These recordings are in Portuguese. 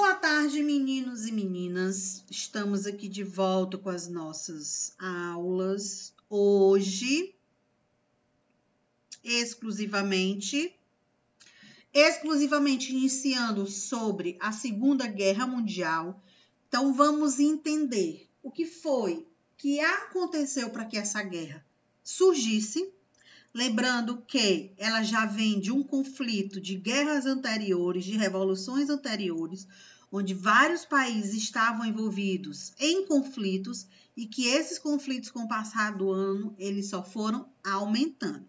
Boa tarde, meninos e meninas. Estamos aqui de volta com as nossas aulas. Hoje, exclusivamente iniciando sobre a Segunda Guerra Mundial. Então, vamos entender o que foi que aconteceu para que essa guerra surgisse. Lembrando que ela já vem de um conflito de guerras anteriores, de revoluções anteriores, onde vários países estavam envolvidos em conflitos e que esses conflitos, com o passar do ano, eles só foram aumentando.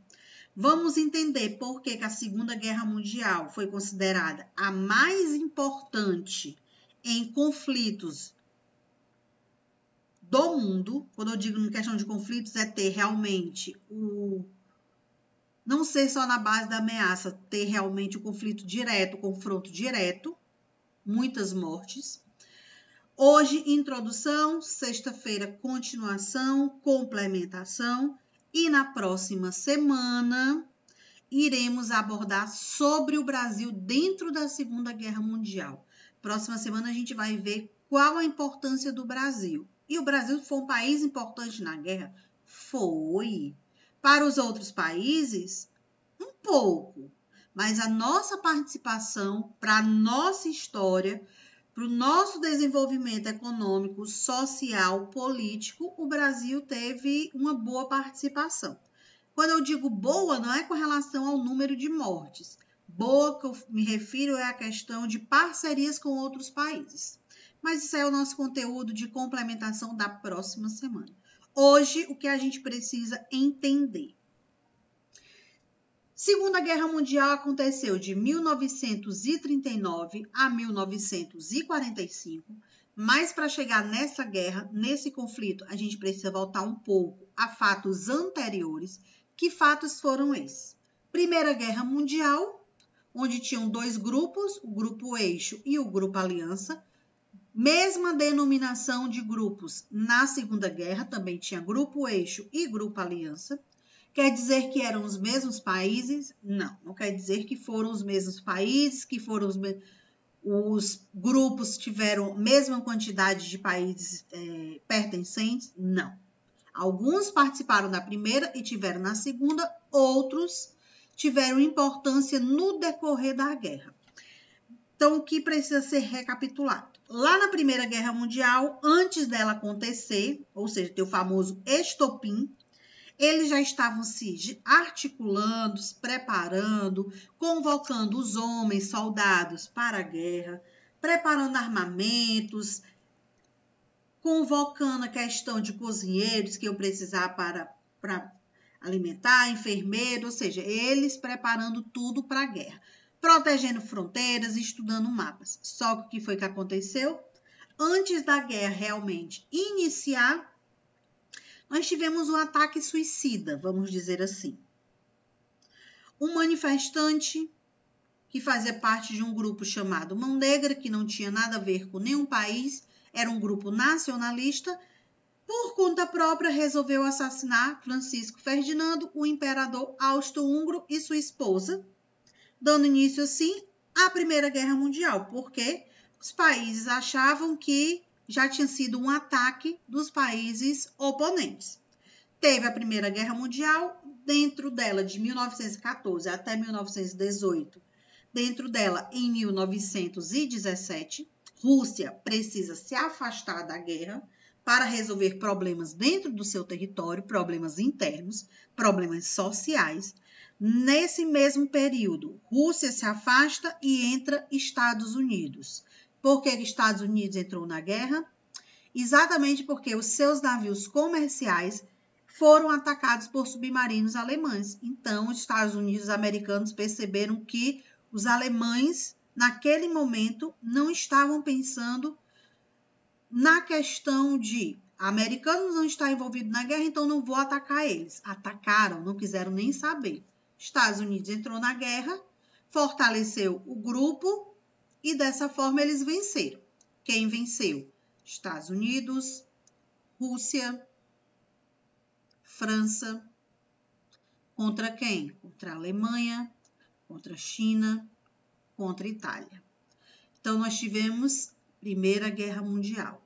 Vamos entender por que a Segunda Guerra Mundial foi considerada a mais importante em conflitos do mundo. Quando eu digo em questão de conflitos, é ter realmente não ser só na base da ameaça, ter realmente o conflito direto, o confronto direto, muitas mortes. Hoje, introdução, sexta-feira, continuação, complementação, e na próxima semana iremos abordar sobre o Brasil dentro da Segunda Guerra Mundial. Próxima semana a gente vai ver qual a importância do Brasil. E o Brasil foi um país importante na guerra? Foi. Para os outros países, um pouco, mas a nossa participação para a nossa história, para o nosso desenvolvimento econômico, social, político, o Brasil teve uma boa participação. Quando eu digo boa, não é com relação ao número de mortes. Boa, que eu me refiro, é a questão de parcerias com outros países. Mas isso é o nosso conteúdo de complementação da próxima semana. Hoje, o que a gente precisa entender? Segunda Guerra Mundial aconteceu de 1939 a 1945, mas para chegar nessa guerra, nesse conflito, a gente precisa voltar um pouco a fatos anteriores. Que fatos foram esses? Primeira Guerra Mundial, onde tinham dois grupos, o Grupo Eixo e o Grupo Aliança. Mesma denominação de grupos na Segunda Guerra, também tinha Grupo Eixo e Grupo Aliança. Quer dizer que eram os mesmos países? Não, não quer dizer que foram os mesmos países, que foram os grupos tiveram a mesma quantidade de países pertencentes? Não. Alguns participaram da primeira e tiveram na segunda, outros tiveram importância no decorrer da guerra. Então, o que precisa ser recapitulado? Lá na Primeira Guerra Mundial, antes dela acontecer, ou seja, ter o famoso estopim, eles já estavam se articulando, se preparando, convocando os homens, soldados para a guerra, preparando armamentos, convocando a questão de cozinheiros que iam precisar para alimentar, enfermeiros, ou seja, eles preparando tudo para a guerra, protegendo fronteiras, estudando mapas. Só que o que foi que aconteceu? Antes da guerra realmente iniciar, nós tivemos um ataque suicida, vamos dizer assim. Um manifestante que fazia parte de um grupo chamado Mão Negra, que não tinha nada a ver com nenhum país, era um grupo nacionalista, por conta própria resolveu assassinar Francisco Ferdinando, o imperador austro-húngaro e sua esposa, dando início assim à Primeira Guerra Mundial, porque os países achavam que já tinha sido um ataque dos países oponentes. Teve a Primeira Guerra Mundial, dentro dela de 1914 até 1918, dentro dela em 1917, Rússia precisa se afastar da guerra para resolver problemas dentro do seu território, problemas internos, problemas sociais. Nesse mesmo período, Rússia se afasta e entra Estados Unidos. Por que Estados Unidos entrou na guerra? Exatamente porque os seus navios comerciais foram atacados por submarinos alemães. Então, os Estados Unidos americanos perceberam que os alemães, naquele momento, não estavam pensando na questão de americanos não estar envolvidos na guerra, então não vou atacar eles. Atacaram, não quiseram nem saber. Estados Unidos entrou na guerra, fortaleceu o grupo e dessa forma eles venceram. Quem venceu? Estados Unidos, Rússia, França. Contra quem? Contra a Alemanha, contra a China, contra a Itália. Então, nós tivemos Primeira Guerra Mundial.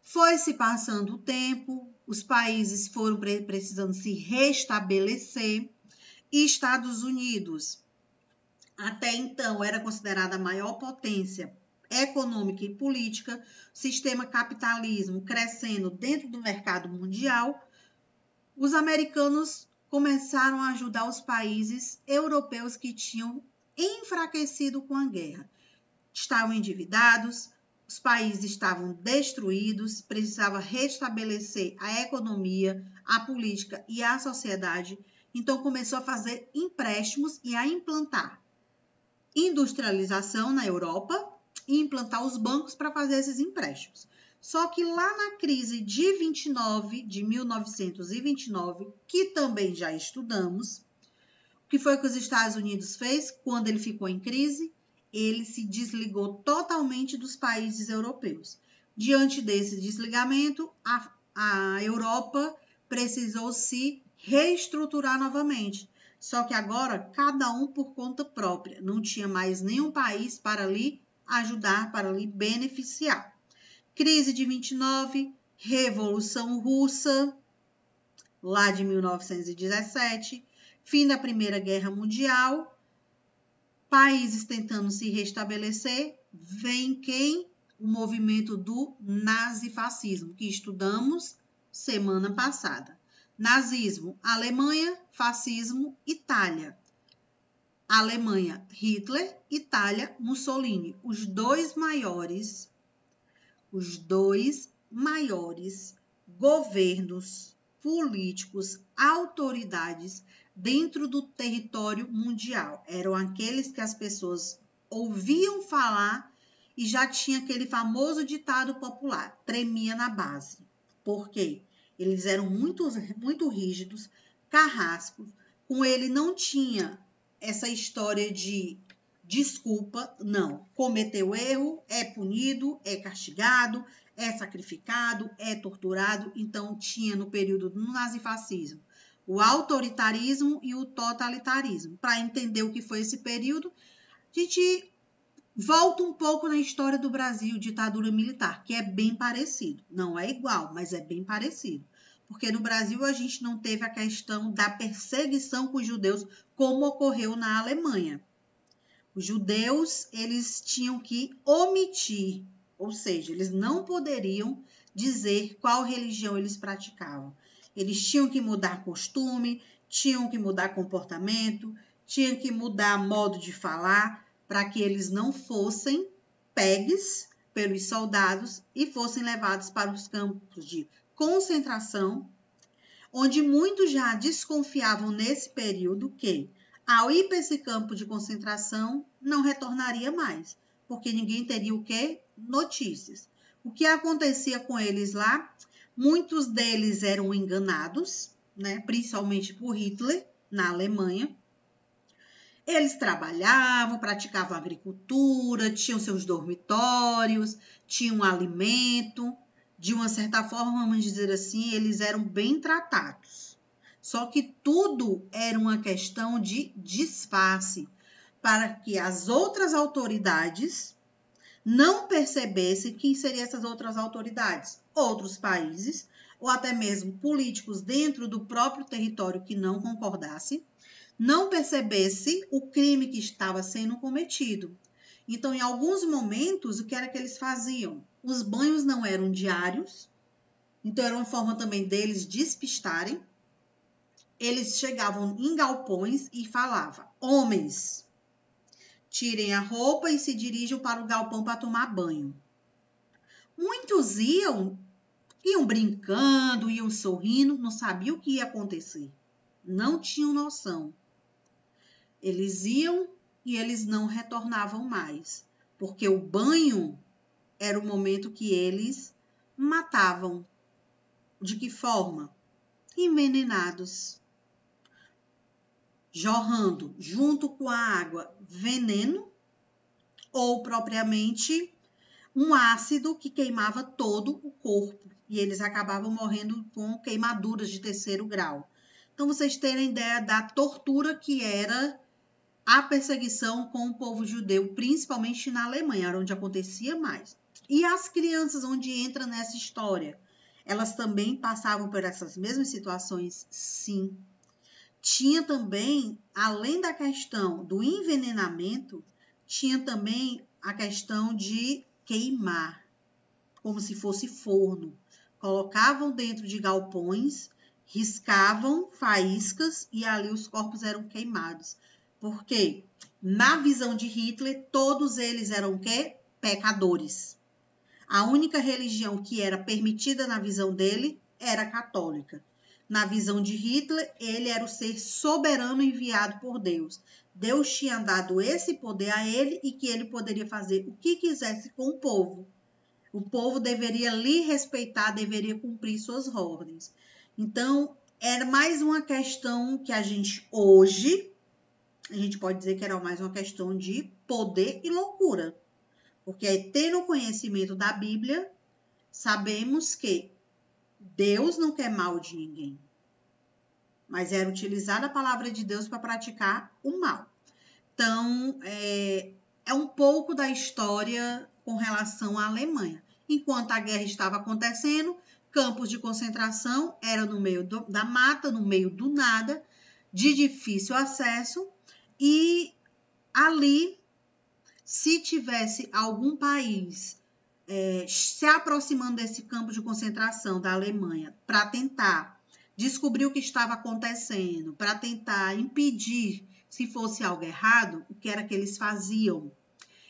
Foi se passando o tempo, os países foram precisando se restabelecer e Estados Unidos, até então, era considerada a maior potência econômica e política, sistema capitalismo crescendo dentro do mercado mundial, os americanos começaram a ajudar os países europeus que tinham enfraquecido com a guerra. Estavam endividados, os países estavam destruídos, precisava restabelecer a economia, a política e a sociedade. Então, começou a fazer empréstimos e a implantar industrialização na Europa e implantar os bancos para fazer esses empréstimos. Só que lá na crise de 1929, que também já estudamos, o que foi que os Estados Unidos fez quando ele ficou em crise? Ele se desligou totalmente dos países europeus. Diante desse desligamento, a Europa precisou se reestruturar novamente. Só que agora, cada um por conta própria. Não tinha mais nenhum país para lhe ajudar, para lhe beneficiar. Crise de 29, Revolução Russa, lá de 1917, fim da Primeira Guerra Mundial, países tentando se restabelecer, vem quem? O movimento do nazifascismo, que estudamos semana passada. Nazismo, Alemanha, fascismo, Itália. Alemanha, Hitler, Itália, Mussolini. Os dois maiores governos políticos, autoridades dentro do território mundial. Eram aqueles que as pessoas ouviam falar e já tinha aquele famoso ditado popular, tremia na base. Por quê? Eles eram muito rígidos, carrascos. Com ele não tinha essa história de desculpa, não. Cometeu erro, é punido, é castigado, é sacrificado, é torturado. Então, tinha no período do nazifascismo o autoritarismo e o totalitarismo. Para entender o que foi esse período, a gente volta um pouco na história do Brasil, ditadura militar, que é bem parecido. Não é igual, mas é bem parecido. Porque no Brasil a gente não teve a questão da perseguição com os judeus, como ocorreu na Alemanha. Os judeus, eles tinham que omitir, ou seja, eles não poderiam dizer qual religião eles praticavam. Eles tinham que mudar costume, tinham que mudar comportamento, tinham que mudar modo de falar, para que eles não fossem pegues pelos soldados e fossem levados para os campos de concentração, onde muitos já desconfiavam nesse período que, ao ir para esse campo de concentração, não retornaria mais, porque ninguém teria o quê? Notícias. O que acontecia com eles lá? Muitos deles eram enganados, né? Principalmente por Hitler, na Alemanha. Eles trabalhavam, praticavam agricultura, tinham seus dormitórios, tinham alimento. De uma certa forma, vamos dizer assim, eles eram bem tratados. Só que tudo era uma questão de disfarce, para que as outras autoridades não percebessem quem seriam essas outras autoridades. Outros países, ou até mesmo políticos dentro do próprio território que não concordassem, não percebesse o crime que estava sendo cometido. Então, em alguns momentos, o que era que eles faziam? Os banhos não eram diários, então era uma forma também deles despistarem. Eles chegavam em galpões e falavam: homens, tirem a roupa e se dirijam para o galpão para tomar banho. Muitos iam brincando, iam sorrindo, não sabiam o que ia acontecer. Não tinham noção. Eles iam e eles não retornavam mais, porque o banho era o momento que eles matavam. De que forma? Envenenados. Jorrando junto com a água veneno ou propriamente um ácido que queimava todo o corpo e eles acabavam morrendo com queimaduras de 3º grau. Então, vocês terem ideia da tortura que era a perseguição com o povo judeu, principalmente na Alemanha, onde acontecia mais. E as crianças onde entra nessa história, elas também passavam por essas mesmas situações? Sim. Tinha também, além da questão do envenenamento, tinha também a questão de queimar, como se fosse forno. Colocavam dentro de galpões, riscavam faíscas e ali os corpos eram queimados. Porque na visão de Hitler, todos eles eram o quê? Pecadores. A única religião que era permitida na visão dele era católica. Na visão de Hitler, ele era o ser soberano enviado por Deus. Deus tinha dado esse poder a ele e que ele poderia fazer o que quisesse com o povo. O povo deveria lhe respeitar, deveria cumprir suas ordens. Então, era mais uma questão que a gente hoje, a gente pode dizer que era mais uma questão de poder e loucura. Porque tendo o conhecimento da Bíblia, sabemos que Deus não quer mal de ninguém. Mas era utilizar a palavra de Deus para praticar o mal. Então, é um pouco da história com relação à Alemanha. Enquanto a guerra estava acontecendo, campos de concentração eram no meio da mata, no meio do nada, de difícil acesso, e ali, se tivesse algum país se aproximando desse campo de concentração da Alemanha para tentar descobrir o que estava acontecendo, para tentar impedir se fosse algo errado, o que era que eles faziam?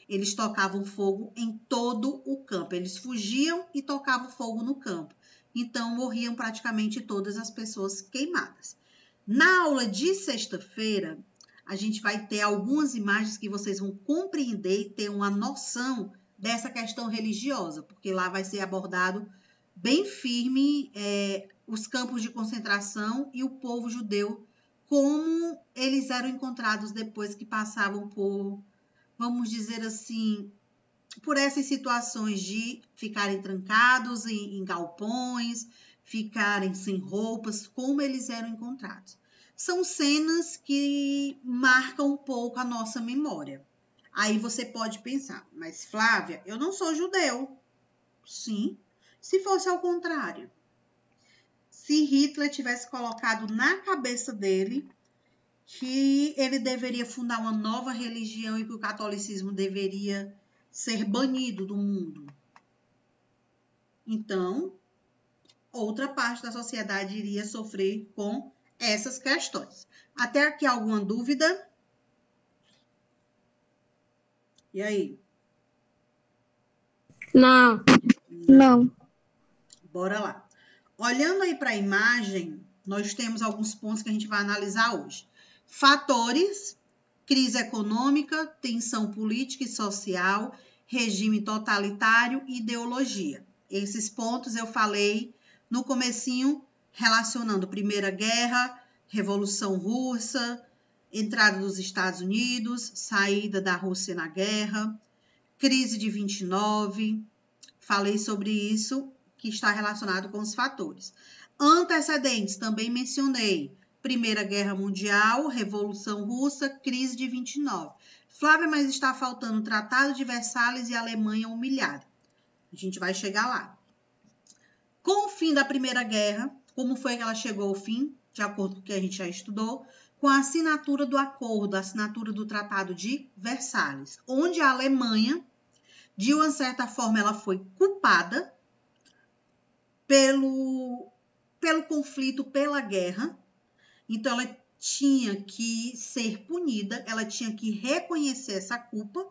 Eles tocavam fogo em todo o campo. Eles fugiam e tocavam fogo no campo. Então, morriam praticamente todas as pessoas queimadas. Na aula de sexta-feira, a gente vai ter algumas imagens que vocês vão compreender e ter uma noção dessa questão religiosa, porque lá vai ser abordado bem firme os campos de concentração e o povo judeu, como eles eram encontrados depois que passavam por, vamos dizer assim, por essas situações de ficarem trancados em galpões, ficarem sem roupas, como eles eram encontrados. São cenas que marcam um pouco a nossa memória. Aí você pode pensar, mas Flávia, eu não sou judeu. Sim, se fosse ao contrário. Se Hitler tivesse colocado na cabeça dele que ele deveria fundar uma nova religião e que o catolicismo deveria ser banido do mundo. Então, outra parte da sociedade iria sofrer com essas questões. Até aqui alguma dúvida? E aí? Não. Não. Bora lá. Olhando aí para a imagem, nós temos alguns pontos que a gente vai analisar hoje. Fatores: crise econômica, tensão política e social, regime totalitário e ideologia. Esses pontos eu falei no comecinho, relacionando Primeira Guerra, Revolução Russa, entrada dos Estados Unidos, saída da Rússia na guerra, crise de 29, falei sobre isso, que está relacionado com os fatores. Antecedentes, também mencionei, Primeira Guerra Mundial, Revolução Russa, crise de 29. Flávia, mas está faltando o Tratado de Versalhes e a Alemanha humilhada. A gente vai chegar lá. Com o fim da Primeira Guerra, como foi que ela chegou ao fim? De acordo com o que a gente já estudou, com a assinatura do acordo, a assinatura do Tratado de Versalhes, onde a Alemanha, de uma certa forma, ela foi culpada pelo conflito, pela guerra. Então, ela tinha que ser punida, ela tinha que reconhecer essa culpa,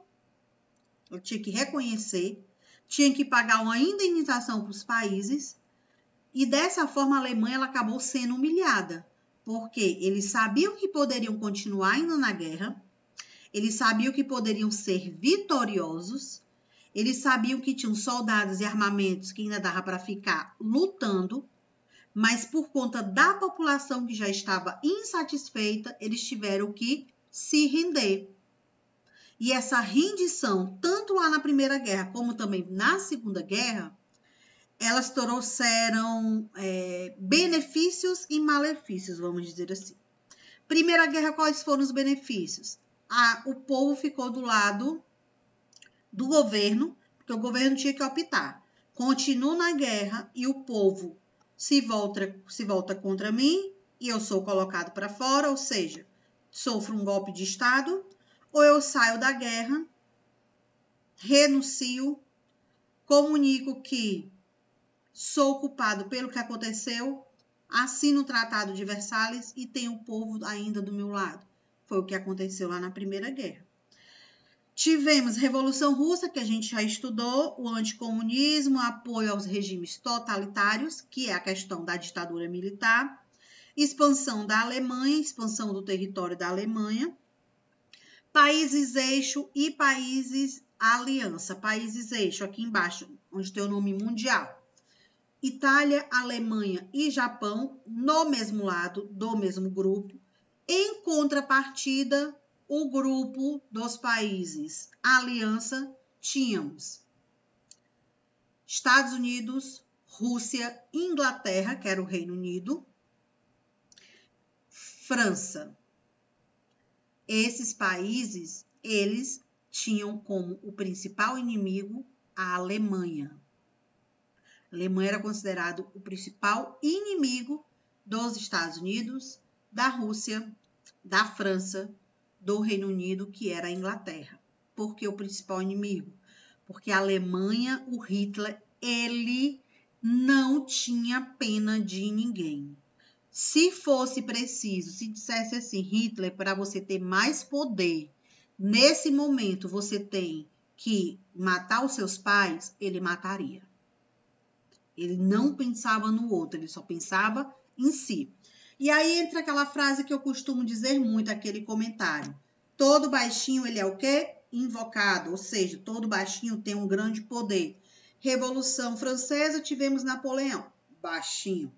ela tinha que reconhecer, tinha que pagar uma indenização para os países, e dessa forma a Alemanha ela acabou sendo humilhada, porque eles sabiam que poderiam continuar indo na guerra, eles sabiam que poderiam ser vitoriosos, eles sabiam que tinham soldados e armamentos que ainda dava para ficar lutando, mas por conta da população que já estava insatisfeita, eles tiveram que se render. E essa rendição, tanto lá na Primeira Guerra como também na Segunda Guerra, elas trouxeram benefícios e malefícios, vamos dizer assim. Primeira Guerra, quais foram os benefícios? o povo ficou do lado do governo, porque o governo tinha que optar. Continuo na guerra e o povo se volta contra mim e eu sou colocado para fora, ou seja, sofro um golpe de Estado, ou eu saio da guerra, renuncio, comunico que sou culpado pelo que aconteceu, assino o Tratado de Versalhes e tenho o povo ainda do meu lado. Foi o que aconteceu lá na Primeira Guerra. Tivemos Revolução Russa, que a gente já estudou, o anticomunismo, apoio aos regimes totalitários, que é a questão da ditadura militar, expansão da Alemanha, expansão do território da Alemanha, países eixo e países aliança. Países eixo, aqui embaixo, onde tem o nome mundial. Itália, Alemanha e Japão, no mesmo lado, do mesmo grupo. Em contrapartida, o grupo dos países aliança, tínhamos Estados Unidos, Rússia, Inglaterra, que era o Reino Unido, França. Esses países, eles tinham como o principal inimigo a Alemanha. A Alemanha era considerado o principal inimigo dos Estados Unidos, da Rússia, da França, do Reino Unido, que era a Inglaterra. Por que o principal inimigo? Porque a Alemanha, o Hitler, ele não tinha pena de ninguém. Se fosse preciso, se dissesse assim, Hitler, para você ter mais poder, nesse momento você tem que matar os seus pais, ele mataria. Ele não pensava no outro, ele só pensava em si. E aí entra aquela frase que eu costumo dizer muito, aquele comentário. Todo baixinho, ele é o quê? Invocado, ou seja, todo baixinho tem um grande poder. Revolução Francesa, tivemos Napoleão, baixinho.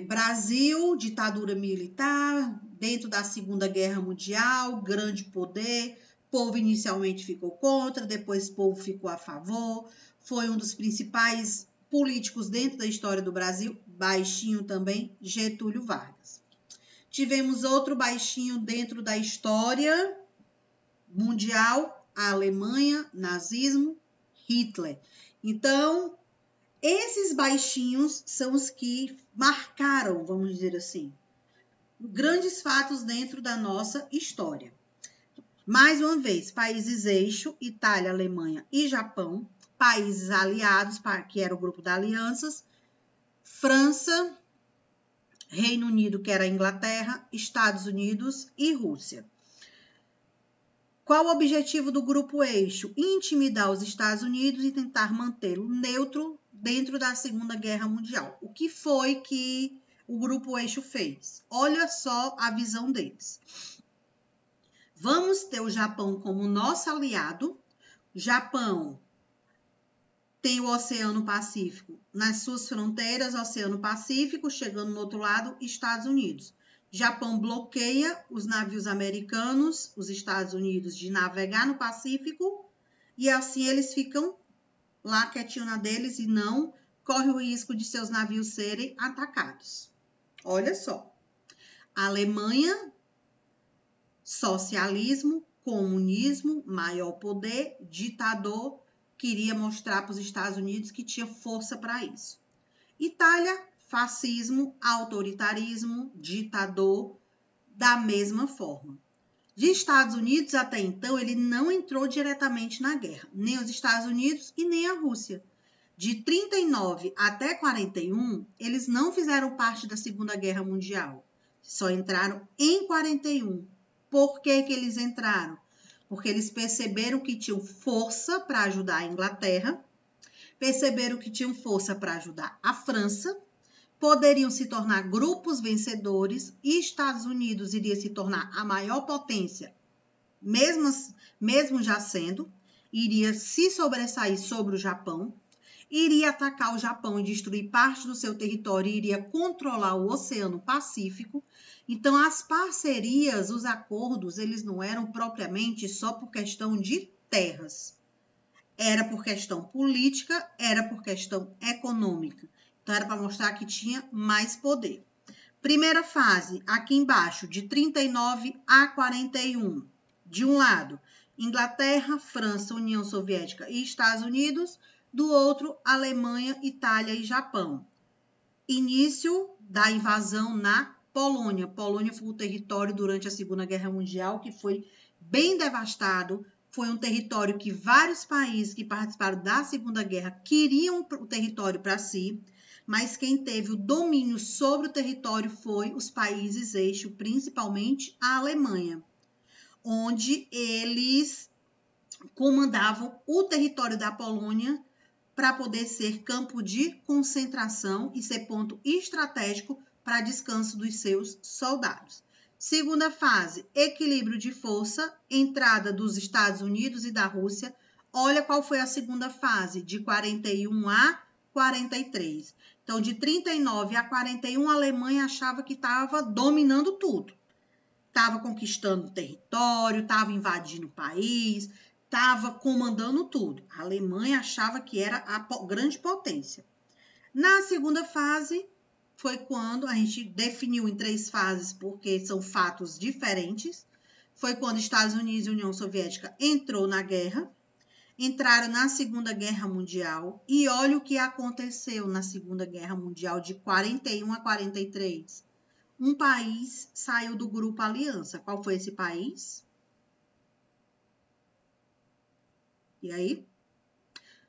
Brasil, ditadura militar, dentro da Segunda Guerra Mundial, grande poder. Povo inicialmente ficou contra, depois o povo ficou a favor. Foi um dos principais políticos dentro da história do Brasil, baixinho também, Getúlio Vargas. Tivemos outro baixinho dentro da história mundial, a Alemanha, nazismo, Hitler. Então, esses baixinhos são os que marcaram, vamos dizer assim, grandes fatos dentro da nossa história. Mais uma vez, países eixo, Itália, Alemanha e Japão, países aliados, que era o grupo das alianças, França, Reino Unido, que era a Inglaterra, Estados Unidos e Rússia. Qual o objetivo do grupo eixo? Intimidar os Estados Unidos e tentar mantê-lo neutro dentro da Segunda Guerra Mundial. O que foi que o grupo eixo fez? Olha só a visão deles. Vamos ter o Japão como nosso aliado. Japão tem o Oceano Pacífico nas suas fronteiras, Oceano Pacífico, chegando no outro lado, Estados Unidos. Japão bloqueia os navios americanos, os Estados Unidos, de navegar no Pacífico, e assim eles ficam lá quietinho na deles e não corre o risco de seus navios serem atacados. Olha só. A Alemanha, socialismo, comunismo, maior poder, ditador, queria mostrar para os Estados Unidos que tinha força para isso. Itália, fascismo, autoritarismo, ditador, da mesma forma. De Estados Unidos, até então, ele não entrou diretamente na guerra, nem os Estados Unidos e nem a Rússia. De 39 até 41, eles não fizeram parte da Segunda Guerra Mundial, só entraram em 41. Por que que eles entraram? Porque eles perceberam que tinham força para ajudar a Inglaterra, perceberam que tinham força para ajudar a França, poderiam se tornar grupos vencedores e Estados Unidos iria se tornar a maior potência, mesmo já sendo, iria se sobressair sobre o Japão, iria atacar o Japão e destruir parte do seu território e iria controlar o Oceano Pacífico. Então, as parcerias, os acordos, eles não eram propriamente só por questão de terras. Era por questão política, era por questão econômica. Então, era para mostrar que tinha mais poder. Primeira fase, aqui embaixo, de 39 a 41. De um lado, Inglaterra, França, União Soviética e Estados Unidos. Do outro, Alemanha, Itália e Japão. Início da invasão na Polônia. Polônia foi um território durante a Segunda Guerra Mundial que foi bem devastado. Foi um território que vários países que participaram da Segunda Guerra queriam o território para si, mas quem teve o domínio sobre o território foi os países eixo, principalmente a Alemanha, onde eles comandavam o território da Polônia para poder ser campo de concentração e ser ponto estratégico para descanso dos seus soldados. Segunda fase, equilíbrio de força, entrada dos Estados Unidos e da Rússia. Olha qual foi a segunda fase, de 41 a 43. Então, de 39 a 41, a Alemanha achava que estava dominando tudo. Estava conquistando território, estava invadindo o país, estava comandando tudo. A Alemanha achava que era a grande potência. Na segunda fase, foi quando a gente definiu em 3 fases, porque são fatos diferentes. Foi quando Estados Unidos e União Soviética entrou na guerra, entraram na Segunda Guerra Mundial, e olha o que aconteceu na Segunda Guerra Mundial, de 41 a 43. Um país saiu do grupo Aliança. Qual foi esse país? E aí?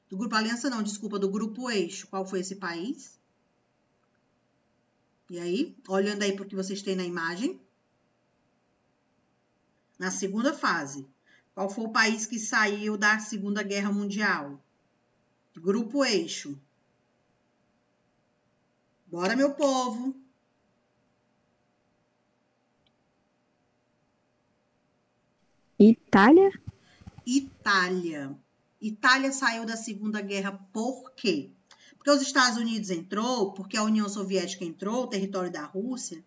Do grupo Aliança não, desculpa, do grupo Eixo. Qual foi esse país? E aí? Olhando aí para o que vocês têm na imagem. Na segunda fase, qual foi o país que saiu da Segunda Guerra Mundial? Grupo Eixo. Bora, meu povo. Itália? Itália. Itália saiu da Segunda Guerra por quê? Porque os Estados Unidos entrou, porque a União Soviética entrou, o território da Rússia,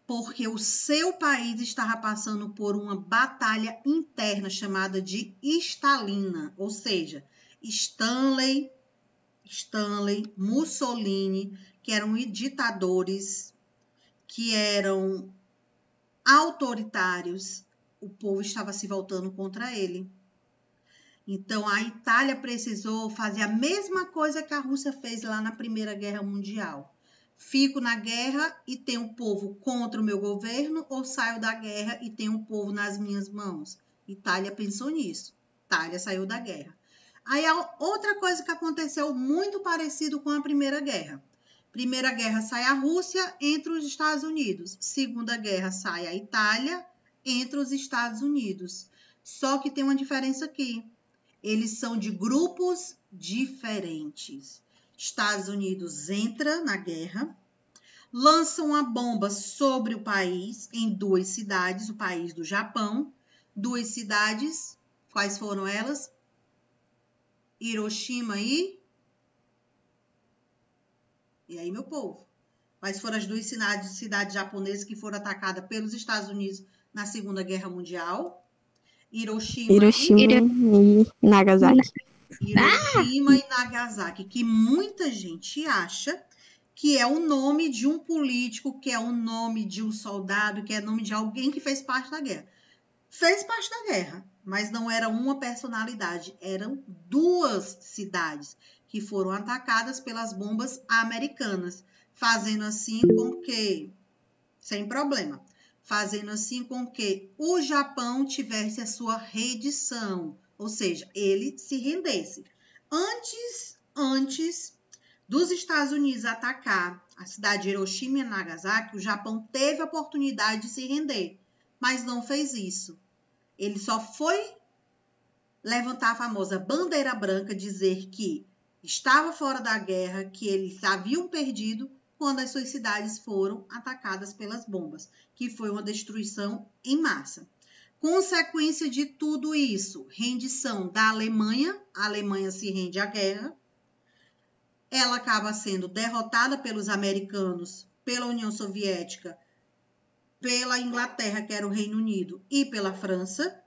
porque o seu país estava passando por uma batalha interna chamada de Stalina, ou seja, Stanley, Mussolini, que eram ditadores, que eram autoritários, o povo estava se voltando contra ele. Então, a Itália precisou fazer a mesma coisa que a Rússia fez lá na Primeira Guerra Mundial. Fico na guerra e tenho o povo contra o meu governo, ou saio da guerra e tenho o povo nas minhas mãos? Itália pensou nisso. Itália saiu da guerra. Aí, a outra coisa que aconteceu muito parecido com a Primeira Guerra. Primeira Guerra sai a Rússia, entra os Estados Unidos. Segunda Guerra sai a Itália, entra os Estados Unidos. Só que tem uma diferença aqui. Eles são de grupos diferentes. Estados Unidos entra na guerra, lança uma bomba sobre o país em 2 cidades, o país do Japão. 2 cidades, quais foram elas? Hiroshima e aí, meu povo? Quais foram as 2 cidades japonesas que foram atacadas pelos Estados Unidos na Segunda Guerra Mundial? Hiroshima e Nagasaki. Hiroshima e Nagasaki, que muita gente acha que é o nome de um político, que é o nome de um soldado, que é o nome de alguém que fez parte da guerra. Fez parte da guerra, mas não era uma personalidade, eram 2 cidades que foram atacadas pelas bombas americanas, fazendo assim com que, sem problema, fazendo assim com que o Japão tivesse a sua rendição, ou seja, ele se rendesse. Antes dos Estados Unidos atacar a cidade de Hiroshima e Nagasaki, o Japão teve a oportunidade de se render, mas não fez isso. Ele só foi levantar a famosa bandeira branca, dizer que estava fora da guerra, que eles haviam perdido, quando as suas cidades foram atacadas pelas bombas, que foi uma destruição em massa. Consequência de tudo isso, rendição da Alemanha, a Alemanha se rende à guerra, ela acaba sendo derrotada pelos americanos, pela União Soviética, pela Inglaterra, que era o Reino Unido, e pela França.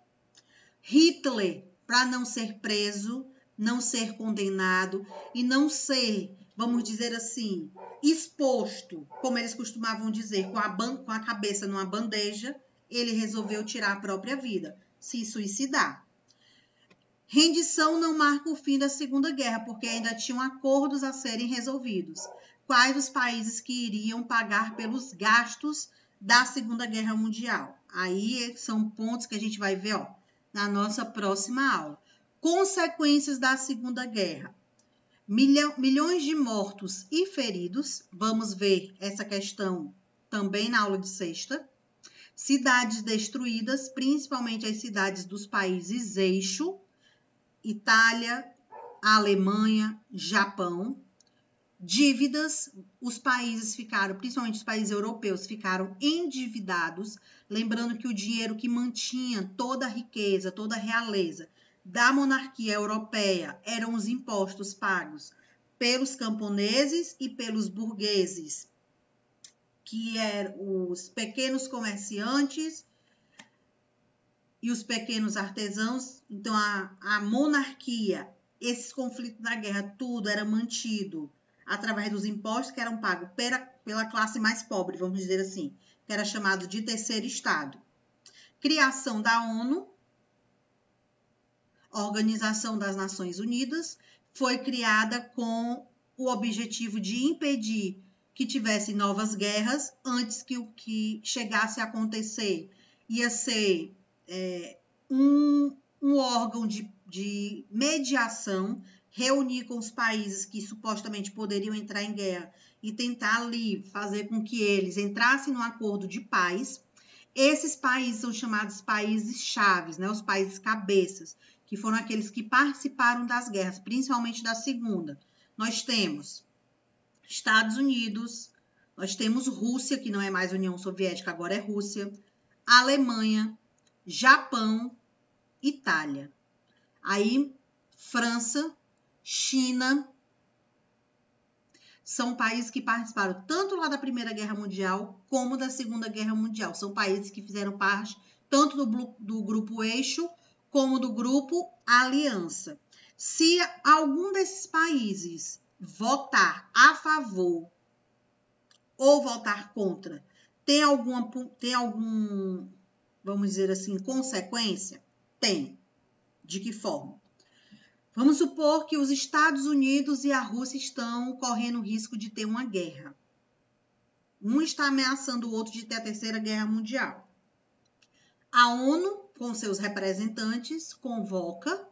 Hitler, para não ser preso, não ser condenado e não ser vamos dizer assim, exposto, como eles costumavam dizer, com a cabeça numa bandeja, ele resolveu tirar a própria vida, se suicidar. Rendição não marca o fim da Segunda Guerra, porque ainda tinham acordos a serem resolvidos. Quais os países que iriam pagar pelos gastos da Segunda Guerra Mundial? Aí são pontos que a gente vai ver, na nossa próxima aula. Consequências da Segunda Guerra. Milhões de mortos e feridos. Vamos ver essa questão também na aula de sexta. Cidades destruídas, principalmente as cidades dos países eixo. Itália, Alemanha, Japão. Dívidas, os países ficaram, principalmente os países europeus, ficaram endividados. Lembrando que o dinheiro que mantinha toda a riqueza, toda a realeza da monarquia europeia eram os impostos pagos pelos camponeses e pelos burgueses, que eram os pequenos comerciantes e os pequenos artesãos. Então, a monarquia, esses conflitos da guerra, tudo era mantido através dos impostos que eram pagos pela classe mais pobre, vamos dizer assim, que era chamado de terceiro estado. Criação da ONU, Organização das Nações Unidas, foi criada com o objetivo de impedir que tivesse novas guerras antes que o que chegasse a acontecer ia ser um órgão de mediação, reunir com os países que supostamente poderiam entrar em guerra e tentar ali fazer com que eles entrassem num acordo de paz. Esses países são chamados países chaves, né? Os países cabeças, que foram aqueles que participaram das guerras, principalmente da Segunda. Nós temos Estados Unidos, nós temos Rússia, que não é mais União Soviética, agora é Rússia, Alemanha, Japão, Itália. Aí, França, China, são países que participaram tanto lá da Primeira Guerra Mundial como da Segunda Guerra Mundial. São países que fizeram parte tanto do grupo Eixo como do grupo Aliança. Se algum desses países votar a favor ou votar contra, tem algum, vamos dizer assim, consequência? Tem. De que forma? Vamos supor que os Estados Unidos e a Rússia estão correndo o risco de ter uma guerra. Um está ameaçando o outro de ter a Terceira Guerra Mundial. A ONU, com seus representantes, convoca.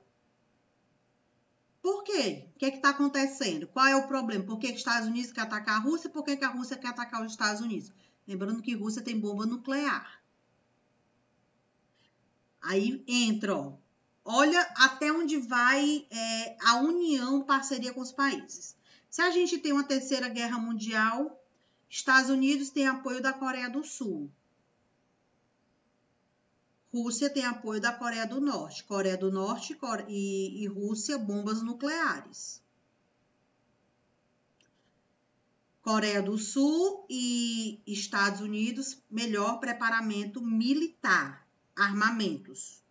Por quê? O que está acontecendo? Qual é o problema? Por que os Estados Unidos quer atacar a Rússia? Por que a Rússia quer atacar os Estados Unidos? Lembrando que a Rússia tem bomba nuclear. Aí entra, olha até onde vai a união, parceria com os países. Se a gente tem uma Terceira Guerra Mundial, Estados Unidos tem apoio da Coreia do Sul. Rússia tem apoio da Coreia do Norte. Coreia do Norte e Rússia, bombas nucleares. Coreia do Sul e Estados Unidos, melhor preparamento militar, armamentos.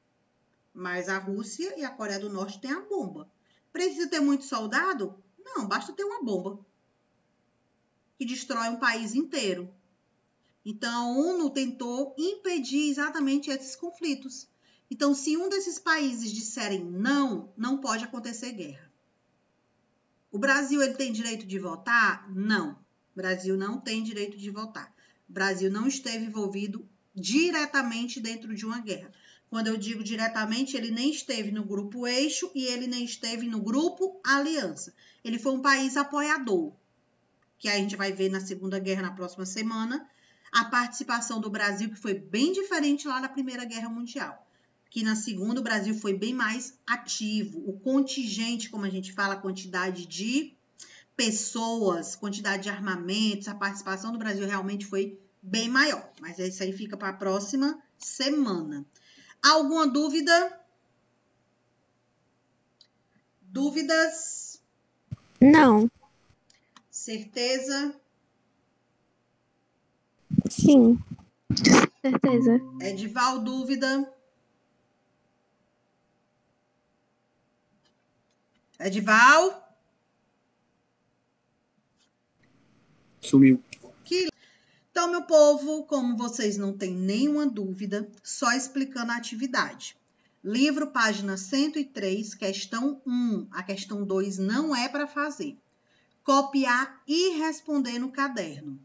Mas a Rússia e a Coreia do Norte têm a bomba. Precisa ter muito soldado? Não, basta ter uma bomba que destrói um país inteiro. Então, a ONU tentou impedir exatamente esses conflitos. Então, se um desses países disserem não, não pode acontecer guerra. O Brasil, ele tem direito de votar? Não. O Brasil não tem direito de votar. O Brasil não esteve envolvido diretamente dentro de uma guerra. Quando eu digo diretamente, ele nem esteve no grupo Eixo e ele nem esteve no grupo Aliança. Ele foi um país apoiador, que a gente vai ver na Segunda Guerra na próxima semana. A participação do Brasil, que foi bem diferente lá na Primeira Guerra Mundial. Que na Segunda o Brasil foi bem mais ativo. O contingente, como a gente fala, a quantidade de pessoas, quantidade de armamentos, a participação do Brasil realmente foi bem maior. Mas isso aí fica para a próxima semana. Alguma dúvida? Dúvidas? Não. Certeza? Sim. Certeza. Edival, dúvida? Edival? Sumiu. Então, meu povo, como vocês não têm nenhuma dúvida, só explicando a atividade. Livro, página 103, questão 1. A questão 2 não é para fazer. Copiar e responder no caderno.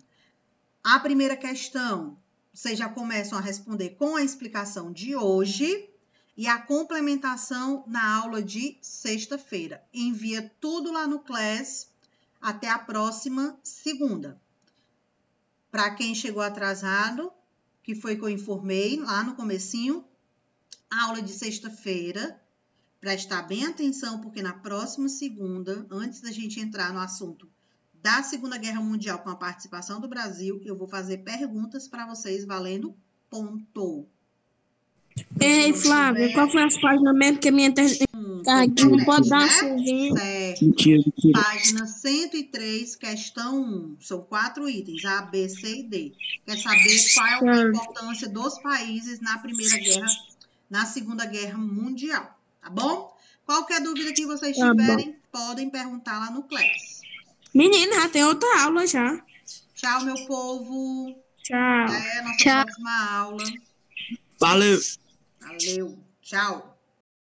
A primeira questão, vocês já começam a responder com a explicação de hoje e a complementação na aula de sexta-feira. Envia tudo lá no Class até a próxima segunda. Para quem chegou atrasado, que foi que eu informei lá no comecinho, a aula de sexta-feira, prestar bem atenção, porque na próxima segunda, antes da gente entrar no assunto da Segunda Guerra Mundial com a participação do Brasil, eu vou fazer perguntas para vocês valendo ponto. Ei, Flávia, qual foi as páginas mesmo que a minha internet tá aqui? Não pode dar uma chuvinha. Certo. Mentira. Página 103, questão 1. São 4 itens, A, B, C e D. Quer saber qual é a importância dos países na Primeira Guerra, na Segunda Guerra Mundial, tá bom? Qualquer dúvida que vocês tiverem, podem perguntar lá no Class. Menina, já tem outra aula já. Tchau, meu povo. Tchau. Até a nossa próxima aula. Valeu. Valeu. Tchau.